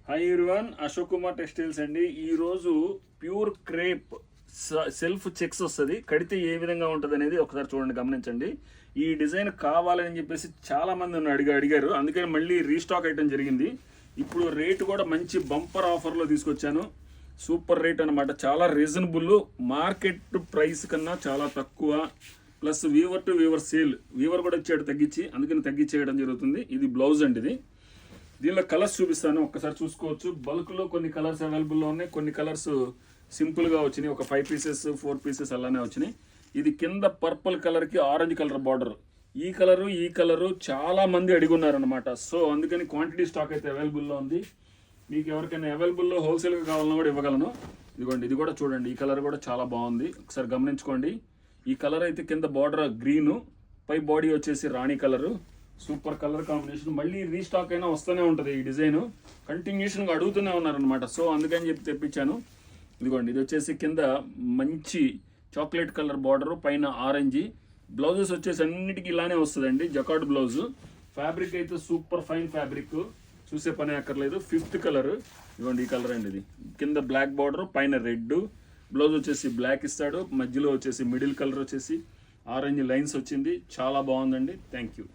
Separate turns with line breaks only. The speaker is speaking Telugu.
Hi everyone, Ashok Kumar textiles అండి. ఈరోజు ప్యూర్ క్రేప్ సెల్ఫ్ చెక్స్ వస్తుంది. కడితే ఏ విధంగా ఉంటుంది అనేది ఒకసారి చూడండి, గమనించండి. ఈ డిజైన్ కావాలని చెప్పేసి చాలా మంది అడిగారు, అందుకని మళ్ళీ రీస్టాక్ అయ్యడం జరిగింది. ఇప్పుడు రేటు కూడా మంచి బంపర్ ఆఫర్లో తీసుకొచ్చాను. సూపర్ రేట్ అనమాట, చాలా రీజనబుల్, మార్కెట్ ప్రైస్ కన్నా చాలా తక్కువ. Plus weaver to weaver sale, weaver కూడా ఇచ్చాడు తగ్గించి, అందుకని తగ్గించేయడం జరుగుతుంది. ఇది బ్లౌజ్ అండి. ఇది దీనిలో కలర్స్ చూపిస్తాను, ఒక్కసారి చూసుకోవచ్చు. బల్క్లో కొన్ని కలర్స్ అవైలబుల్లో ఉన్నాయి, కొన్ని కలర్స్ సింపుల్గా వచ్చినాయి. ఒక 5 పీసెస్ 4 పీసెస్ అలానే వచ్చినాయి. ఇది కింద పర్పుల్ కలర్కి ఆరెంజ్ కలర్ బార్డర్. ఈ కలరు చాలా మంది అడిగున్నారనమాట. సో అందుకని క్వాంటిటీ స్టాక్ అయితే అవైలబుల్లో ఉంది. మీకు ఎవరికైనా అవైలబుల్లో హోల్సేల్గా కావాలన్నా కూడా ఇవ్వగలను. ఇదిగోండి, ఇది కూడా చూడండి. ఈ కలర్ కూడా చాలా బాగుంది, ఒకసారి గమనించుకోండి. ఈ కలర్ అయితే కింద బార్డర్ గ్రీను, పై బాడీ వచ్చేసి రాణి కలరు. Super colour combination. మళ్ళీ రీస్టాక్ అయినా వస్తూనే ఉంటుంది. ఈ డిజైన్ కంటిన్యూషన్గా అడుగుతూనే ఉన్నారనమాట. సో అందుకని చెప్పి తెప్పించాను. ఇదిగోండి, ఇది వచ్చేసి కింద మంచి చాక్లెట్ కలర్ బార్డర్, పైన ఆరెంజ్. బ్లౌజెస్ వచ్చేసి అన్నిటికీ ఇలానే వస్తుందండి, జకార్డ్ బ్లౌజ్. ఫ్యాబ్రిక్ అయితే సూపర్ ఫైన్ ఫ్యాబ్రిక్, చూసే పని అక్కర్లేదు. 5th కలర్, ఇదిగోండి ఈ కలర్ అండి. ఇది కింద బ్లాక్ బార్డర్, పైన రెడ్. బ్లౌజ్ వచ్చేసి బ్లాక్ ఇస్తాడు, మధ్యలో వచ్చేసి మిడిల్ కలర్ వచ్చేసి ఆరెంజ్ లైన్స్ వచ్చింది. చాలా బాగుందండి. Thank you.